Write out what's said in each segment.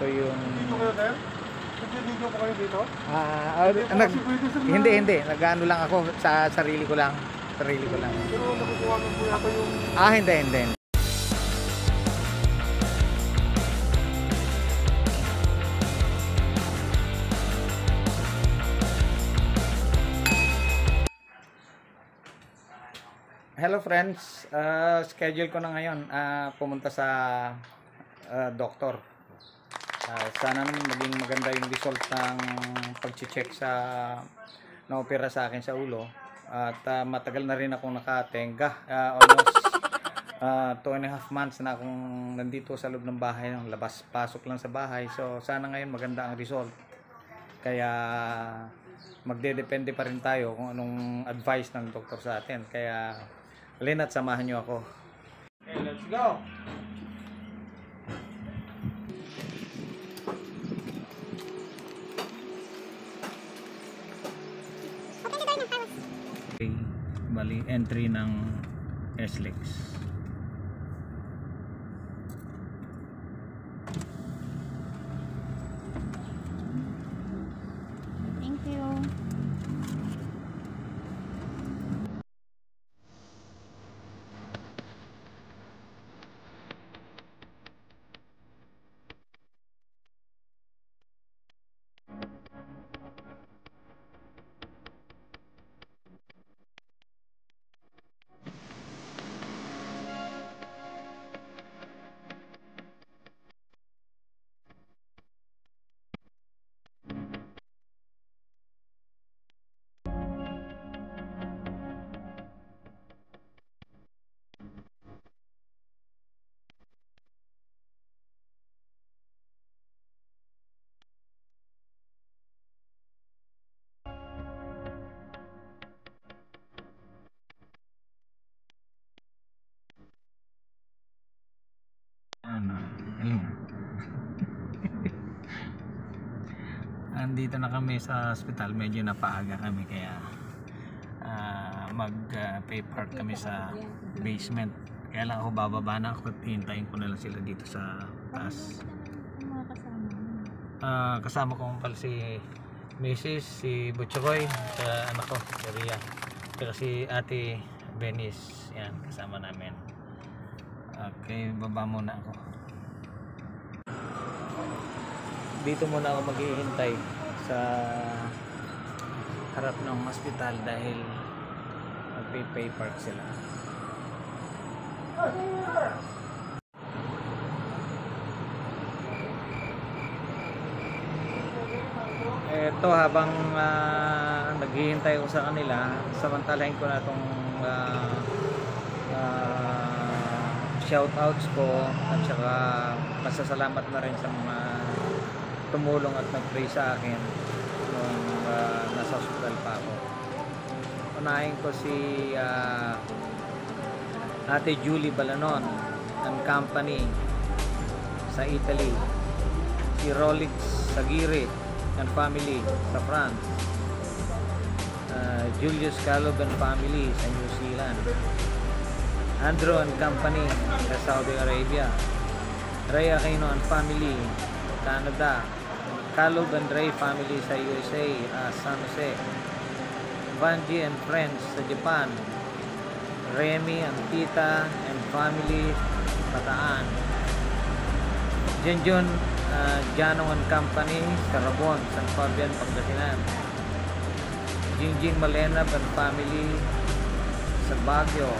ito yung... Dito kayo, Ter? Nag-video po kayo dito? Hindi. Nag-ano lang ako sa sarili ko lang. Pero nakukuha mo po yata yung... Hindi. Hello friends, schedule ko na ngayon pumunta sa doktor. Sana naman maging maganda yung result ng pag-check sa na-opera sa akin sa ulo. At matagal na rin akong nakatenga, almost 2.5 months na akong nandito sa loob ng bahay, labas-pasok lang sa bahay. So sana ngayon maganda ang result. Kaya magdedepende pa rin tayo kung anong advice ng doktor sa atin. Kaya halina't samahan nyo ako. Okay, let's go! Okay, bali entry ng SLEX. Thank you. Andito na kami sa hospital, medyo napaaga kami kaya mag park kami sa basement. Kaya lang ako bababa na ako at hintayin ko na lang sila dito sa taas. Kasama ko pala si Mrs. si Butchoy, sa anak ko, si Ria, at si Ate Venice. Yan, kasama namin. Okay, baba muna ako. Dito muna ako maghihintay sa harap ng hospital dahil magpay park sila. Ito habang naghihintay ko sa kanila, samantalahin ko na itong shoutouts ko at saka pasasalamat na rin sa mga tumulong at nag-pray sa akin nung nasa hospital pa ako. Unahin ko si Ate Julie Balanon ng company sa Italy, si Rolix Sagiri and family sa France, Julius Calob and family sa New Zealand, Andrew and company sa Saudi Arabia, Ray Aquino and family Canada, Calob and Ray family sa USA, San Jose, Vanji and friends sa Japan, Remy and Tita and family Bataan, Jenjon Janong and company sa Rabon, San Fabian, Pangasinan, Jingjing Malenab and family sa Baguio,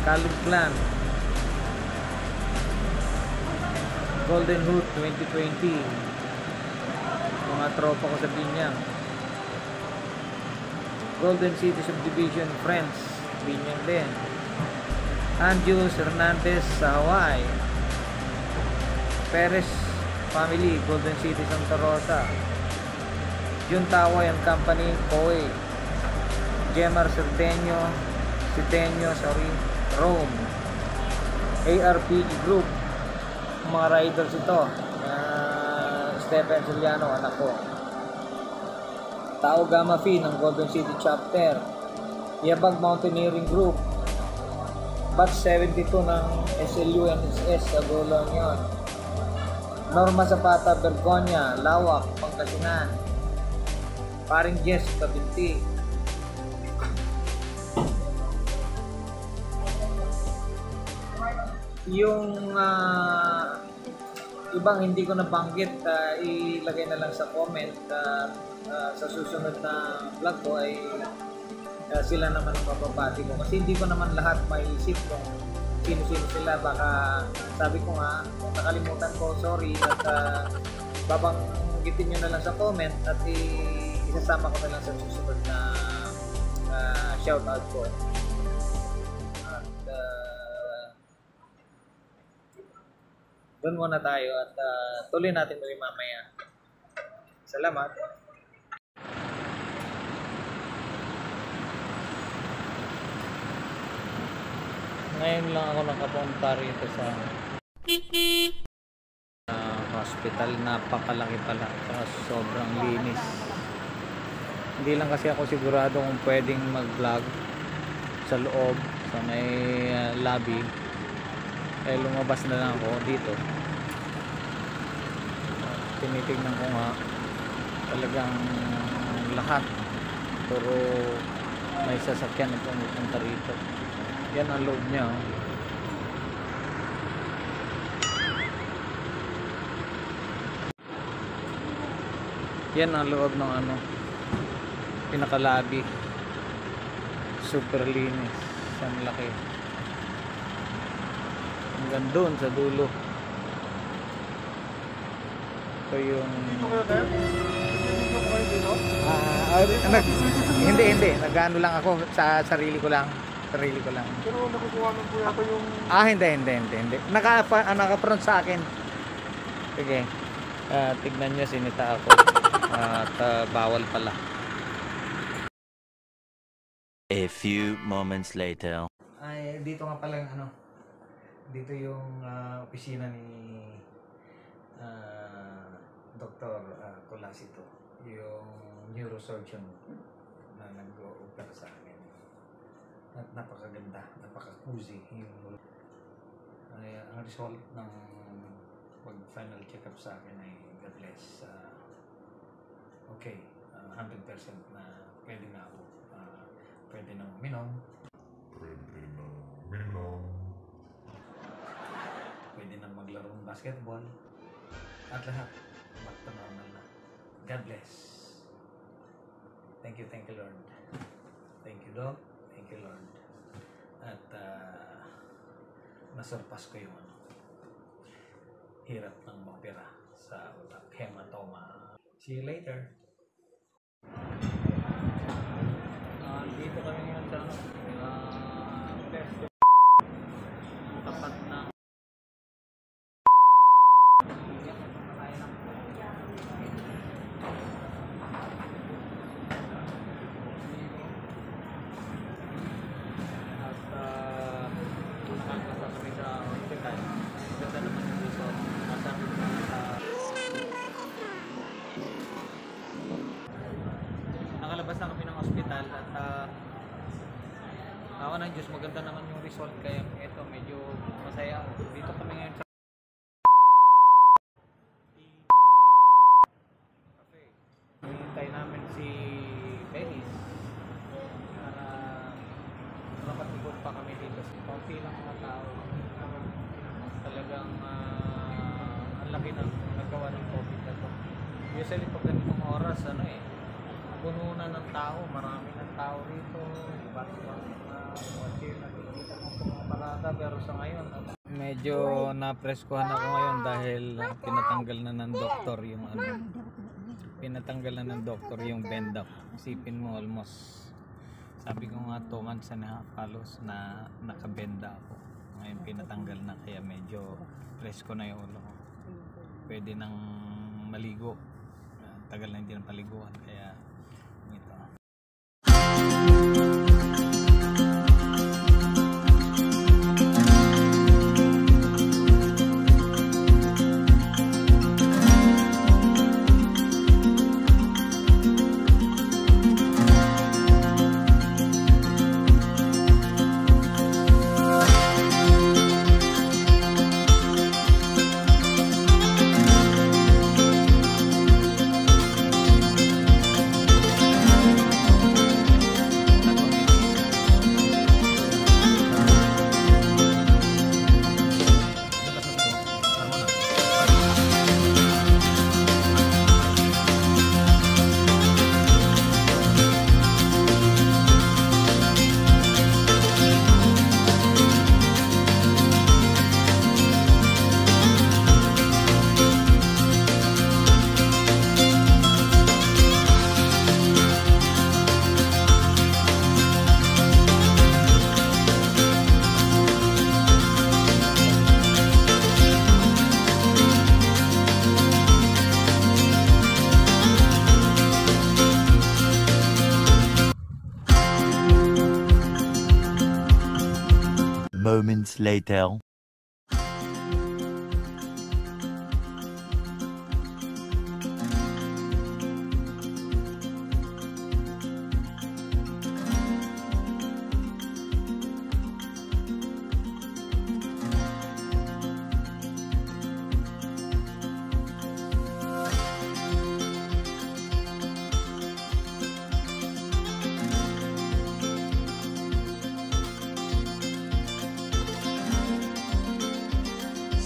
Calob Clan, Golden Hood 2020, mga tropa ko sa Binyang, Golden City Subdivision friends, Binyang din, Anjus Hernandez sa Hawaii, Perez family, Golden City Santa Rosa, Juntaway and company, Kuwait, Gemar Certeño, Rome, ARPG Group, mga riders ito, Stephen Juliano, anak ko, Tao Gamma Phi ng Golden City Chapter, Yabag Mountaineering Group, Batch 72 ng SLU NSS sa Golon yon, Norma Zapata, Bergonya, Lawak, Pangasinan. Paring Jess, Kabinti. Yung ibang hindi ko nabanggit, ilagay na lang sa comment. Sa susunod na vlog ko ay sila naman ang mababati ko. Kasi hindi ko naman lahat maiisip kung sino-sino sila. Baka sabi ko nga, nakalimutan ko, sorry. At babanggitin nyo na lang sa comment at isasama ko na lang sa susunod na shoutout ko. At doon muna tayo at tuloy natin muli mamaya. Salamat. Ngayon lang ako nakapunta rito sa hospital. Napakalaki pala. Saka sobrang linis. Hindi lang kasi ako sigurado kung pwedeng mag-vlog sa loob, sa may lobby. Eh lumabas na lang ako dito. Tinitignan ko nga talagang lahat. Puro may sasakyan na pumupunta rito. Yan ang loob niya. Yan ang loob ng pinakalabi. Super linis. Ang laki. Hanggang doon sa dulo. Ito yung hindi. Nag-ano lang ako sa sarili ko lang. Pero nakukuha mo po yata yung... Hindi. Naka-front sa akin. Sige. Tignan nyo, sinita ako. At bawal pala. A few moments later. Ay, dito nga pala yung dito yung opisina ni Dr. Colasito, yung neurosurgeon na nag-opera sa akin. At napakaganda, napaka-cozy yung ang result ng pag-final check-up sa akin ay God bless. Okay, 100% na pwede na ako. Pwede nang uminom. Pwede nang maglaro ng basketball. At lahat, back to normal na. God bless. Thank you Lord. Thank you Doc. Thank you Lord. At nasurpas ko yung hirap ng mapira sa utak, hematoma. See you later. Dito kami ngayon sa tapat na nakalabas na kami ng ospital at ako ng Diyos, maganda naman yung result kaya ito medyo masaya ako. Dito kami ngayon sa cafe. Hintay namin si Dennis para makatubog pa kami dito. Kaunti lang mga tao. Talagang ang laki ng nagawa ng COVID na to. Usually pag ganitong oras, puno na ng tao, marami ng tao rito, iba't ibang watcher, nakikita mo sa mga parada, pero sa ngayon, medyo napreskuhan ako ngayon dahil pinatanggal na ng doktor yung benda ko. Isipin mo almost, sabi ko nga 2 months and a half halos na nakabenda ako. Ngayon pinatanggal na kaya medyo presko na yung ulo ko. Pwede nang maligo. Tagal na hindi na paliguan kaya moments later.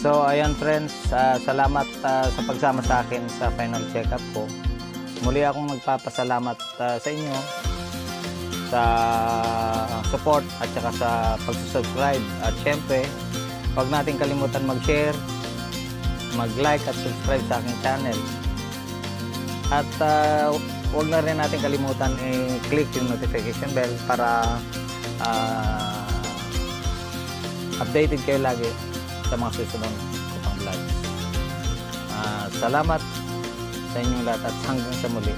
So ayan friends, salamat sa pagsama sa akin sa final check-up ko. Muli akong magpapasalamat sa inyo sa support at saka sa pagsusubscribe. At syempre, huwag natin kalimutan mag-share, mag-like at subscribe sa aking channel. At huwag na rin natin kalimutan i-click yung notification bell para updated kayo lagi sa mga susunod ko pang vlog. Salamat sa inyong lahat at hanggang sa muli.